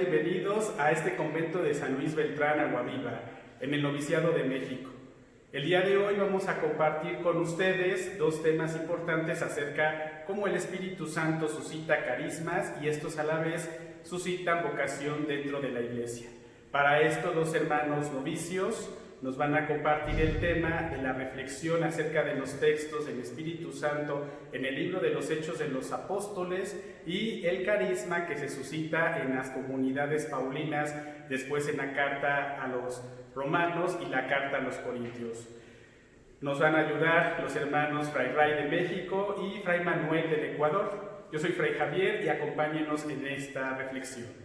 bienvenidos a este convento de San Luis Beltrán, Aguaviva, en el noviciado de México. El día de hoy vamos a compartir con ustedes dos temas importantes acerca cómo el Espíritu Santo suscita carismas y estos a la vez suscitan vocación dentro de la iglesia. Para esto, dos hermanos novicios nos van a compartir el tema de la reflexión acerca de los textos del Espíritu Santo en el libro de los Hechos de los Apóstoles y el carisma que se suscita en las comunidades paulinas, después en la carta a los romanos y la carta a los corintios. Nos van a ayudar los hermanos Fray Ray de México y Fray Manuel del Ecuador. Yo soy Fray Javier y acompáñenos en esta reflexión.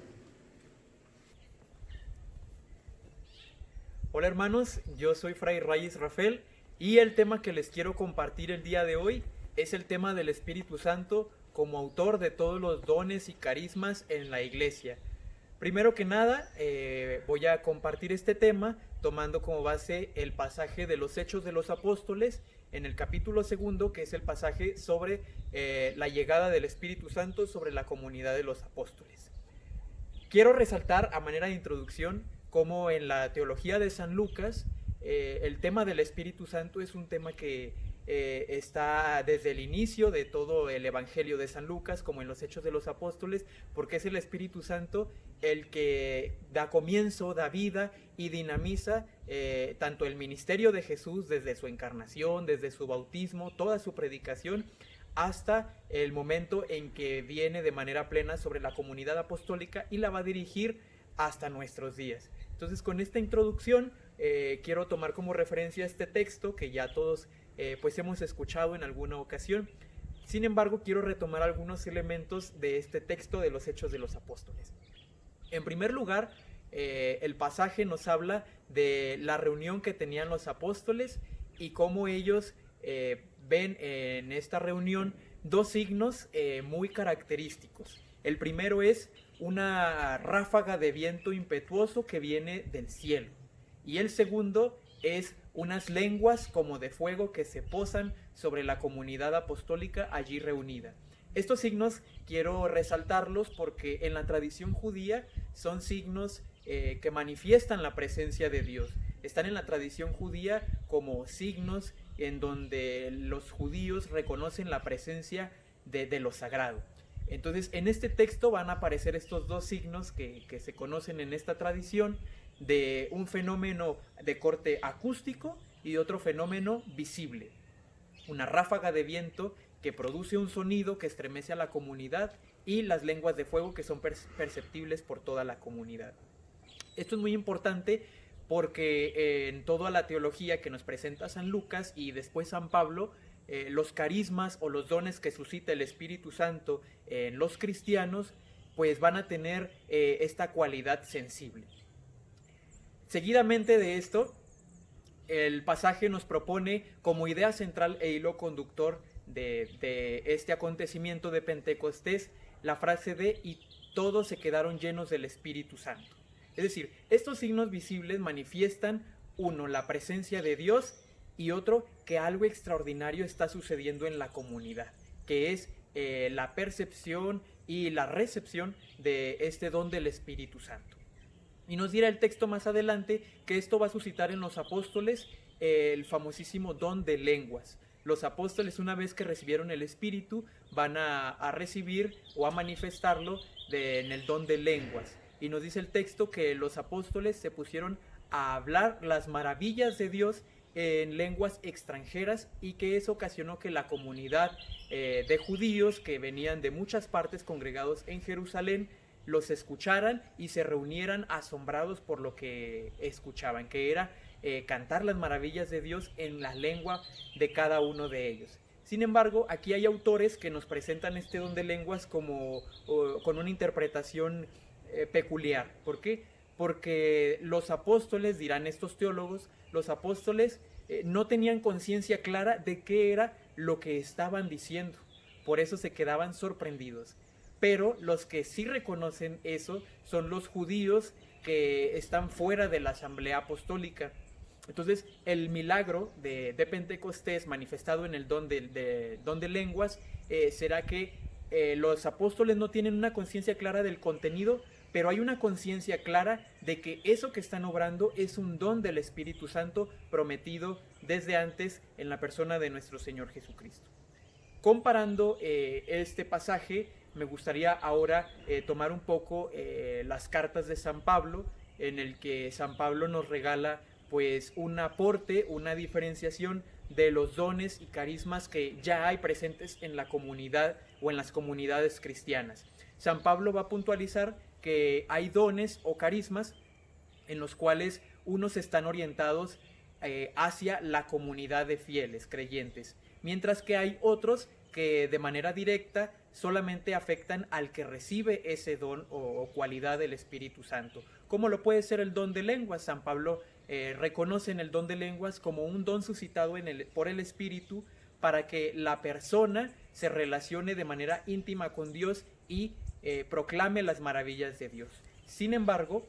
Hola hermanos, yo soy Fray Reyes Rafael y el tema que les quiero compartir el día de hoy es el tema del Espíritu Santo como autor de todos los dones y carismas en la iglesia. Primero que nada, voy a compartir este tema tomando como base el pasaje de los Hechos de los Apóstoles en el capítulo 2, que es el pasaje sobre la llegada del Espíritu Santo sobre la comunidad de los apóstoles. Quiero resaltar a manera de introducción como en la teología de San Lucas, el tema del Espíritu Santo es un tema que está desde el inicio de todo el Evangelio de San Lucas, como en los Hechos de los Apóstoles, porque es el Espíritu Santo el que da comienzo, da vida y dinamiza tanto el ministerio de Jesús desde su encarnación, desde su bautismo, toda su predicación, hasta el momento en que viene de manera plena sobre la comunidad apostólica y la va a dirigir hasta nuestros días. Entonces, con esta introducción quiero tomar como referencia este texto que ya todos pues hemos escuchado en alguna ocasión. Sin embargo, quiero retomar algunos elementos de este texto de los Hechos de los Apóstoles. En primer lugar, el pasaje nos habla de la reunión que tenían los apóstoles y cómo ellos ven en esta reunión dos signos muy característicos. El primero es una ráfaga de viento impetuoso que viene del cielo. Y el segundo es unas lenguas como de fuego que se posan sobre la comunidad apostólica allí reunida. Estos signos quiero resaltarlos porque en la tradición judía son signos que manifiestan la presencia de Dios. Están en la tradición judía como signos en donde los judíos reconocen la presencia de lo sagrado. Entonces, en este texto van a aparecer estos dos signos que se conocen en esta tradición de un fenómeno de corte acústico y de otro fenómeno visible. Una ráfaga de viento que produce un sonido que estremece a la comunidad y las lenguas de fuego que son perceptibles por toda la comunidad. Esto es muy importante porque en toda la teología que nos presenta San Lucas y después San Pablo, los carismas o los dones que suscita el Espíritu Santo en los cristianos, pues van a tener esta cualidad sensible. Seguidamente de esto, el pasaje nos propone como idea central e hilo conductor de este acontecimiento de Pentecostés la frase de "y todos se quedaron llenos del Espíritu Santo". Es decir, estos signos visibles manifiestan, uno, la presencia de Dios, y otro, que algo extraordinario está sucediendo en la comunidad, que es la percepción y la recepción de este don del Espíritu Santo. Y nos dirá el texto más adelante que esto va a suscitar en los apóstoles el famosísimo don de lenguas. Los apóstoles, una vez que recibieron el Espíritu, van a recibir o a manifestarlo en el don de lenguas. Y nos dice el texto que los apóstoles se pusieron a hablar las maravillas de Dios en lenguas extranjeras y que eso ocasionó que la comunidad de judíos que venían de muchas partes congregados en Jerusalén los escucharan y se reunieran asombrados por lo que escuchaban, que era cantar las maravillas de Dios en la lengua de cada uno de ellos. Sin embargo, aquí hay autores que nos presentan este don de lenguas como con una interpretación peculiar. ¿Por qué? Porque los apóstoles, dirán estos teólogos, los apóstoles no tenían conciencia clara de qué era lo que estaban diciendo. Por eso se quedaban sorprendidos. Pero los que sí reconocen eso son los judíos que están fuera de la asamblea apostólica. Entonces, el milagro de Pentecostés manifestado en el don de lenguas será que los apóstoles no tienen una conciencia clara del contenido, pero hay una conciencia clara de que eso que están obrando es un don del Espíritu Santo prometido desde antes en la persona de nuestro Señor Jesucristo. Comparando este pasaje, me gustaría ahora tomar un poco las cartas de San Pablo, en el que San Pablo nos regala pues un aporte, una diferenciación de los dones y carismas que ya hay presentes en la comunidad o en las comunidades cristianas. San Pablo va a puntualizar que hay dones o carismas en los cuales unos están orientados hacia la comunidad de fieles, creyentes, mientras que hay otros que de manera directa solamente afectan al que recibe ese don o cualidad del Espíritu Santo. ¿Cómo lo puede ser el don de lenguas? San Pablo reconoce en el don de lenguas como un don suscitado por el Espíritu para que la persona se relacione de manera íntima con Dios y proclame las maravillas de Dios. Sin embargo,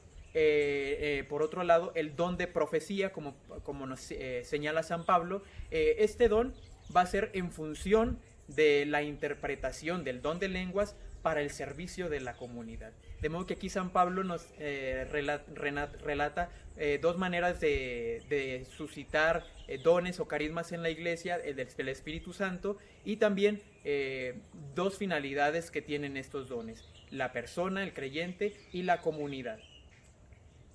por otro lado, el don de profecía, como nos señala San Pablo, este don va a ser en función de la interpretación del don de lenguas para el servicio de la comunidad. De modo que aquí San Pablo nos relata dos maneras de suscitar dones o carismas en la iglesia, del Espíritu Santo, y también dos finalidades que tienen estos dones: la persona, el creyente, y la comunidad.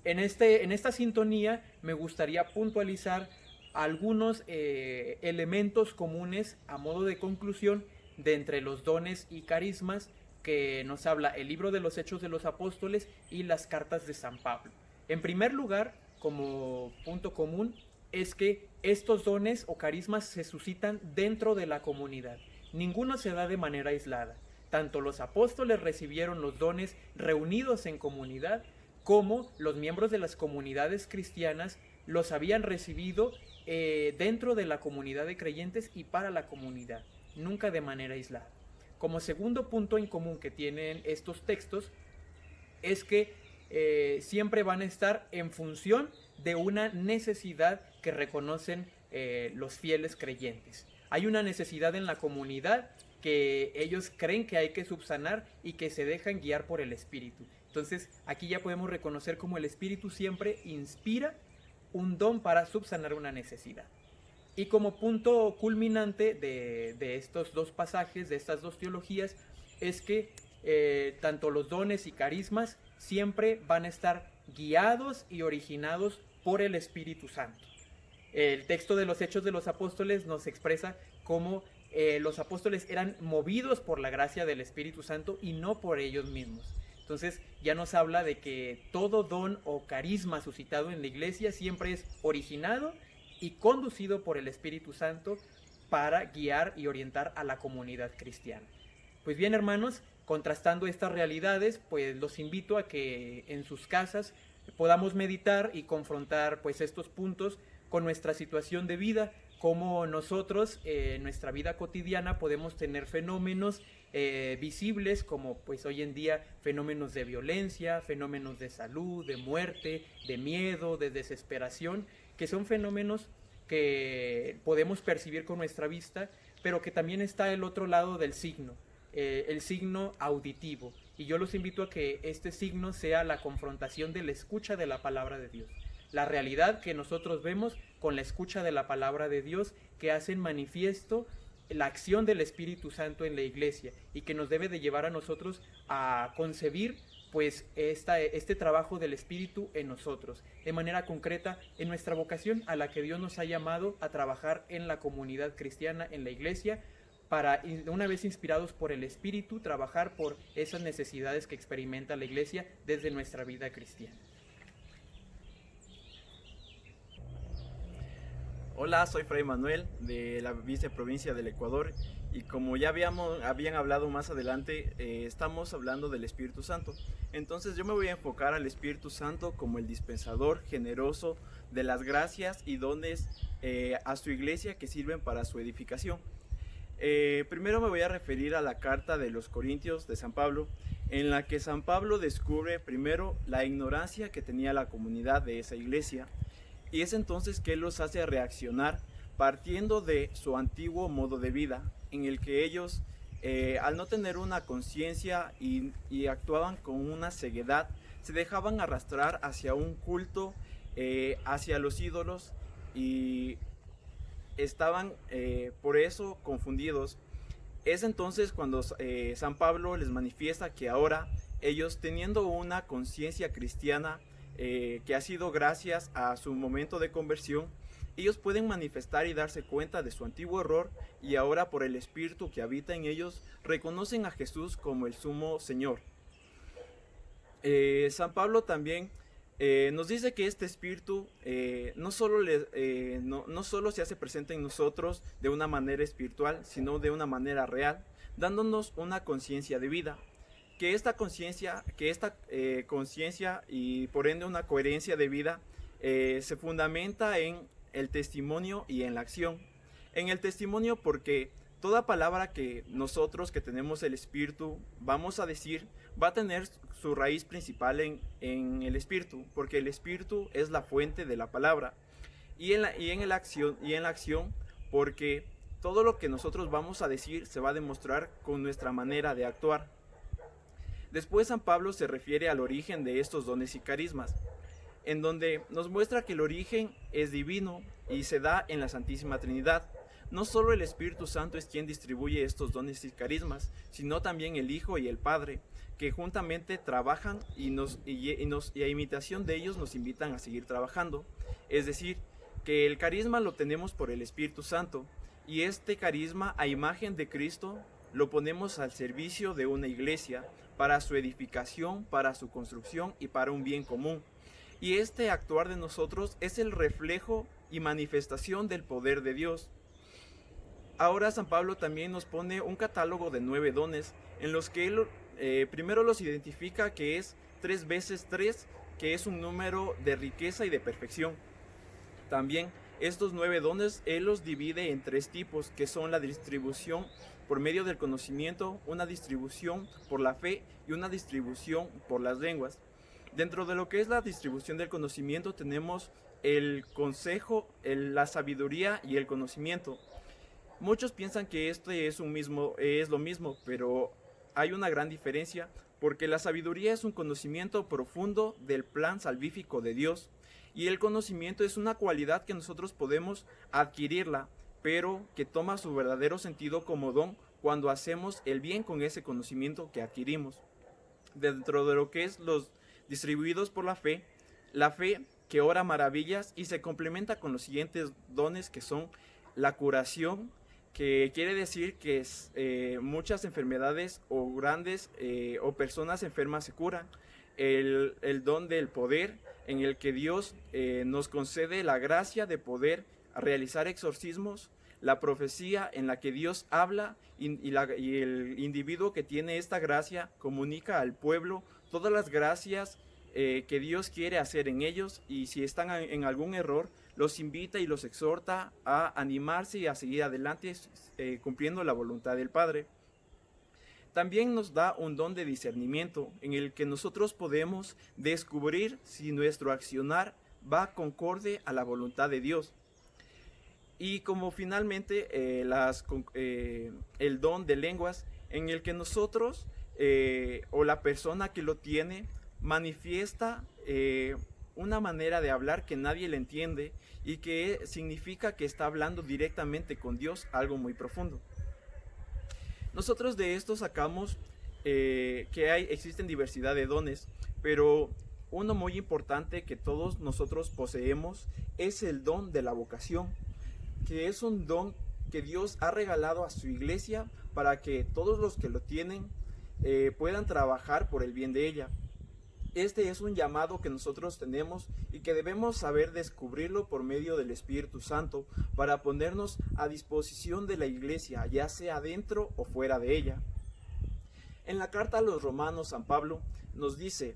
En esta sintonía me gustaría puntualizar algunos elementos comunes a modo de conclusión de entre los dones y carismas que nos habla el libro de los Hechos de los Apóstoles y las cartas de San Pablo. En primer lugar, como punto común, es que estos dones o carismas se suscitan dentro de la comunidad. Ninguno se da de manera aislada. Tanto los apóstoles recibieron los dones reunidos en comunidad, como los miembros de las comunidades cristianas los habían recibido dentro de la comunidad de creyentes y para la comunidad, nunca de manera aislada. Como segundo punto en común que tienen estos textos es que siempre van a estar en función de una necesidad que reconocen los fieles creyentes. Hay una necesidad en la comunidad que ellos creen que hay que subsanar y que se dejan guiar por el Espíritu. Entonces aquí ya podemos reconocer cómo el Espíritu siempre inspira un don para subsanar una necesidad. Y como punto culminante de estos dos pasajes, de estas dos teologías, es que tanto los dones y carismas siempre van a estar guiados y originados por el Espíritu Santo. El texto de los Hechos de los Apóstoles nos expresa cómo los apóstoles eran movidos por la gracia del Espíritu Santo y no por ellos mismos. Entonces ya nos habla de que todo don o carisma suscitado en la iglesia siempre es originado y conducido por el Espíritu Santo para guiar y orientar a la comunidad cristiana. Pues bien, hermanos, contrastando estas realidades, pues los invito a que en sus casas podamos meditar y confrontar pues estos puntos con nuestra situación de vida, cómo nosotros en nuestra vida cotidiana podemos tener fenómenos visibles como pues hoy en día fenómenos de violencia, fenómenos de salud, de muerte, de miedo, de desesperación, que son fenómenos que podemos percibir con nuestra vista, pero que también está el otro lado del signo, el signo auditivo. Y yo los invito a que este signo sea la confrontación de la escucha de la palabra de Dios. La realidad que nosotros vemos con la escucha de la palabra de Dios, que hacen manifiesto la acción del Espíritu Santo en la iglesia y que nos debe de llevar a nosotros a concebir pues este trabajo del Espíritu en nosotros, de manera concreta en nuestra vocación a la que Dios nos ha llamado a trabajar en la comunidad cristiana, en la iglesia, para, una vez inspirados por el Espíritu, trabajar por esas necesidades que experimenta la iglesia desde nuestra vida cristiana. Hola, soy Fray Manuel de la viceprovincia del Ecuador y como ya habían hablado más adelante, estamos hablando del Espíritu Santo. Entonces yo me voy a enfocar al Espíritu Santo como el dispensador generoso de las gracias y dones a su iglesia que sirven para su edificación. Primero me voy a referir a la carta de los Corintios de San Pablo, en la que San Pablo descubre primero la ignorancia que tenía la comunidad de esa iglesia. Y es entonces que él los hace reaccionar partiendo de su antiguo modo de vida, en el que ellos al no tener una conciencia y actuaban con una ceguedad, se dejaban arrastrar hacia un culto, hacia los ídolos, y estaban por eso confundidos. Es entonces cuando San Pablo les manifiesta que ahora ellos, teniendo una conciencia cristiana que ha sido gracias a su momento de conversión, ellos pueden manifestar y darse cuenta de su antiguo error, y ahora por el Espíritu que habita en ellos reconocen a Jesús como el sumo Señor. San Pablo también nos dice que este Espíritu no solo se hace presente en nosotros de una manera espiritual, sino de una manera real, dándonos una conciencia de vida. Que esta conciencia y por ende una coherencia de vida se fundamenta en el testimonio y en la acción. En el testimonio, porque toda palabra que nosotros que tenemos el Espíritu vamos a decir va a tener su raíz principal en el Espíritu, porque el Espíritu es la fuente de la palabra. Y en la acción, porque todo lo que nosotros vamos a decir se va a demostrar con nuestra manera de actuar. Después San Pablo se refiere al origen de estos dones y carismas, en donde nos muestra que el origen es divino y se da en la Santísima Trinidad. No solo el Espíritu Santo es quien distribuye estos dones y carismas, sino también el Hijo y el Padre, que juntamente trabajan y a imitación de ellos nos invitan a seguir trabajando. Es decir, que el carisma lo tenemos por el Espíritu Santo, y este carisma, a imagen de Cristo, lo ponemos al servicio de una iglesia, para su edificación, para su construcción y para un bien común. Y este actuar de nosotros es el reflejo y manifestación del poder de Dios. Ahora San Pablo también nos pone un catálogo de 9 dones, en los que él primero los identifica, que es 3 veces 3, que es un número de riqueza y de perfección. También estos 9 dones él los divide en 3 tipos, que son la distribución por medio del conocimiento, una distribución por la fe y una distribución por las lenguas. Dentro de lo que es la distribución del conocimiento tenemos el consejo, la sabiduría y el conocimiento. Muchos piensan que este es lo mismo, pero hay una gran diferencia, porque la sabiduría es un conocimiento profundo del plan salvífico de Dios, y el conocimiento es una cualidad que nosotros podemos adquirirla, pero que toma su verdadero sentido como don cuando hacemos el bien con ese conocimiento que adquirimos. Dentro de lo que es los distribuidos por la fe que obra maravillas y se complementa con los siguientes dones, que son la curación, que quiere decir que muchas enfermedades o grandes o personas enfermas se curan. El don del poder, en el que Dios nos concede la gracia de poder realizar exorcismos, la profecía, en la que Dios habla y el individuo que tiene esta gracia comunica al pueblo todas las gracias que Dios quiere hacer en ellos, y si están en algún error los invita y los exhorta a animarse y a seguir adelante cumpliendo la voluntad del Padre. También nos da un don de discernimiento, en el que nosotros podemos descubrir si nuestro accionar va concorde a la voluntad de Dios. Y como finalmente el don de lenguas, en el que nosotros o la persona que lo tiene manifiesta una manera de hablar que nadie le entiende, y que significa que está hablando directamente con Dios, algo muy profundo. Nosotros de esto sacamos que existen diversidad de dones, pero uno muy importante que todos nosotros poseemos es el don de la vocación, que es un don que Dios ha regalado a su iglesia para que todos los que lo tienen puedan trabajar por el bien de ella. Este es un llamado que nosotros tenemos y que debemos saber descubrirlo por medio del Espíritu Santo, para ponernos a disposición de la iglesia, ya sea dentro o fuera de ella. En la carta a los Romanos, San Pablo nos dice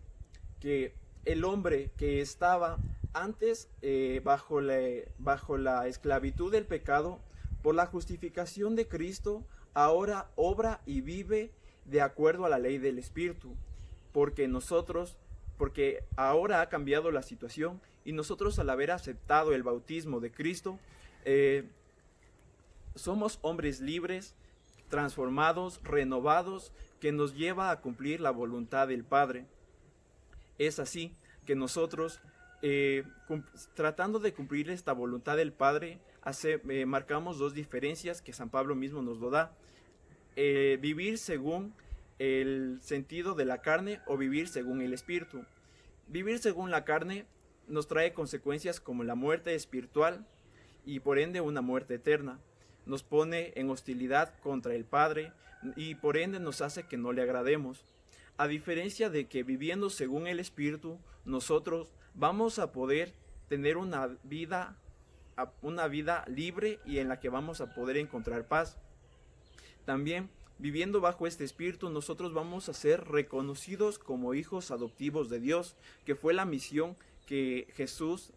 que el hombre que estaba antes bajo la esclavitud del pecado, por la justificación de Cristo, ahora obra y vive de acuerdo a la ley del Espíritu, porque ahora ha cambiado la situación, y nosotros, al haber aceptado el bautismo de Cristo, somos hombres libres transformados, renovados, que nos lleva a cumplir la voluntad del Padre. Es así que nosotros, tratando de cumplir esta voluntad del Padre, marcamos dos diferencias que San Pablo mismo nos lo da. Vivir según el sentido de la carne o vivir según el Espíritu. Vivir según la carne nos trae consecuencias como la muerte espiritual y por ende una muerte eterna. Nos pone en hostilidad contra el Padre y por ende nos hace que no le agrademos. A diferencia de que viviendo según el Espíritu, nosotros vamos a poder tener una vida libre y en la que vamos a poder encontrar paz. También, viviendo bajo este Espíritu, nosotros vamos a ser reconocidos como hijos adoptivos de Dios, que fue la misión que Jesús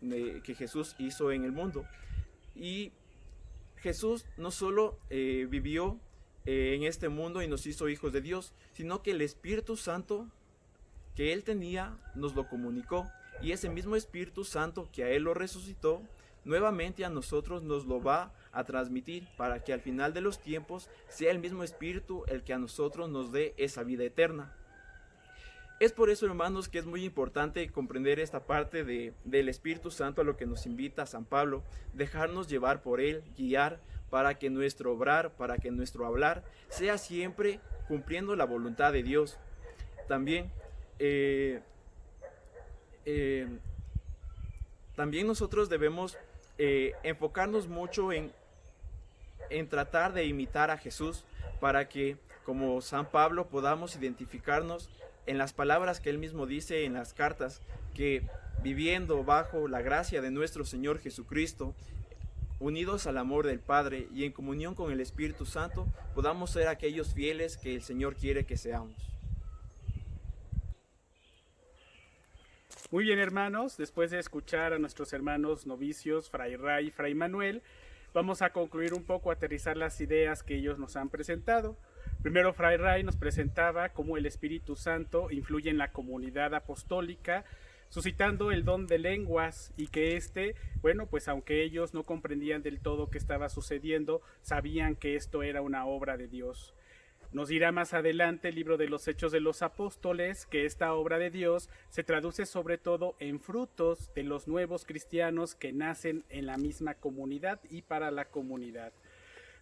hizo en el mundo. Y Jesús no solo vivió en este mundo y nos hizo hijos de Dios, sino que el Espíritu Santo que Él tenía nos lo comunicó. Y ese mismo Espíritu Santo que a Él lo resucitó, nuevamente a nosotros nos lo va a transmitir para que al final de los tiempos sea el mismo Espíritu el que a nosotros nos dé esa vida eterna. Es por eso, hermanos, que es muy importante comprender esta parte del Espíritu Santo a lo que nos invita San Pablo, dejarnos llevar por Él, guiar para que nuestro obrar, para que nuestro hablar sea siempre cumpliendo la voluntad de Dios. También nosotros debemos enfocarnos mucho en tratar de imitar a Jesús para que, como San Pablo, podamos identificarnos en las palabras que él mismo dice en las cartas, que viviendo bajo la gracia de nuestro Señor Jesucristo, unidos al amor del Padre y en comunión con el Espíritu Santo, podamos ser aquellos fieles que el Señor quiere que seamos. Muy bien, hermanos, después de escuchar a nuestros hermanos novicios, Fray Ray y Fray Manuel, vamos a concluir un poco, aterrizar las ideas que ellos nos han presentado. Primero, Fray Ray nos presentaba cómo el Espíritu Santo influye en la comunidad apostólica, suscitando el don de lenguas y que bueno, pues aunque ellos no comprendían del todo qué estaba sucediendo, sabían que esto era una obra de Dios. Nos dirá más adelante el libro de los Hechos de los Apóstoles que esta obra de Dios se traduce sobre todo en frutos de los nuevos cristianos que nacen en la misma comunidad y para la comunidad.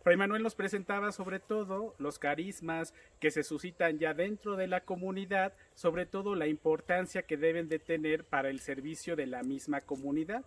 Fray Manuel nos presentaba sobre todo los carismas que se suscitan ya dentro de la comunidad, sobre todo la importancia que deben de tener para el servicio de la misma comunidad.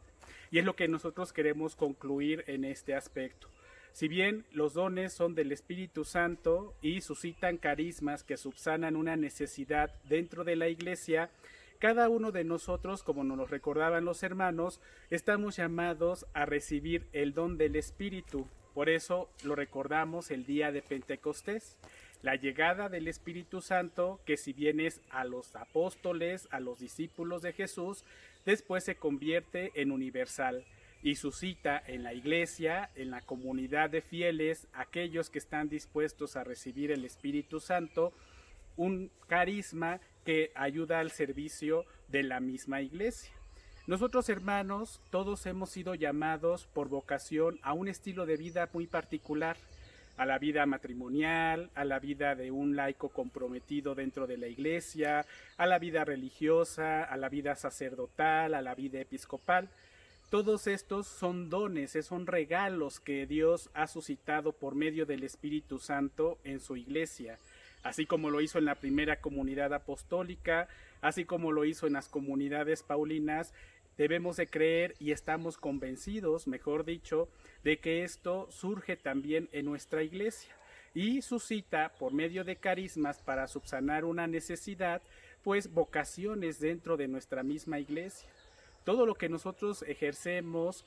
Y es lo que nosotros queremos concluir en este aspecto. Si bien los dones son del Espíritu Santo y suscitan carismas que subsanan una necesidad dentro de la Iglesia, cada uno de nosotros, como nos lo recordaban los hermanos, estamos llamados a recibir el don del Espíritu. Por eso lo recordamos el día de Pentecostés, la llegada del Espíritu Santo, que si bien es a los apóstoles, a los discípulos de Jesús, después se convierte en universal y suscita en la iglesia, en la comunidad de fieles, aquellos que están dispuestos a recibir el Espíritu Santo, un carisma que ayuda al servicio de la misma iglesia. Nosotros, hermanos, todos hemos sido llamados por vocación a un estilo de vida muy particular, a la vida matrimonial, a la vida de un laico comprometido dentro de la iglesia, a la vida religiosa, a la vida sacerdotal, a la vida episcopal. Todos estos son dones, son regalos que Dios ha suscitado por medio del Espíritu Santo en su iglesia, así como lo hizo en la primera comunidad apostólica, así como lo hizo en las comunidades paulinas. Debemos de creer y estamos convencidos, mejor dicho, de que esto surge también en nuestra iglesia y suscita por medio de carismas para subsanar una necesidad, pues vocaciones dentro de nuestra misma iglesia. Todo lo que nosotros ejercemos,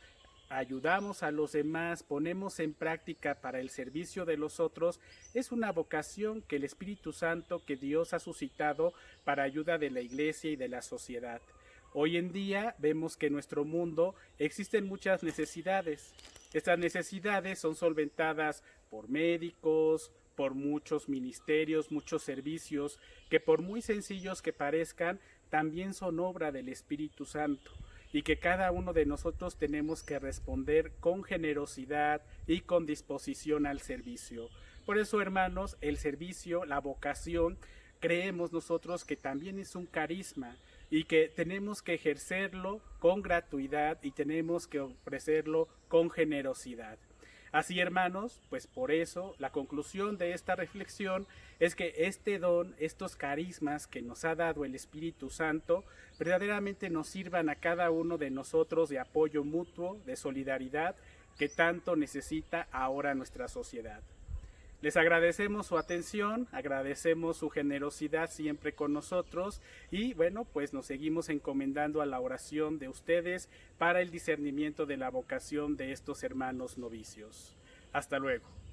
ayudamos a los demás, ponemos en práctica para el servicio de los otros, es una vocación que el Espíritu Santo, que Dios ha suscitado para ayuda de la iglesia y de la sociedad. Hoy en día vemos que en nuestro mundo existen muchas necesidades. Estas necesidades son solventadas por médicos, por muchos ministerios, muchos servicios, que por muy sencillos que parezcan, también son obra del Espíritu Santo, y que cada uno de nosotros tenemos que responder con generosidad y con disposición al servicio. Por eso, hermanos, el servicio, la vocación, creemos nosotros que también es un carisma y que tenemos que ejercerlo con gratuidad y tenemos que ofrecerlo con generosidad. Así, hermanos, pues por eso la conclusión de esta reflexión es que este don, estos carismas que nos ha dado el Espíritu Santo, verdaderamente nos sirvan a cada uno de nosotros de apoyo mutuo, de solidaridad, que tanto necesita ahora nuestra sociedad. Les agradecemos su atención, agradecemos su generosidad siempre con nosotros y bueno, pues nos seguimos encomendando a la oración de ustedes para el discernimiento de la vocación de estos hermanos novicios. Hasta luego.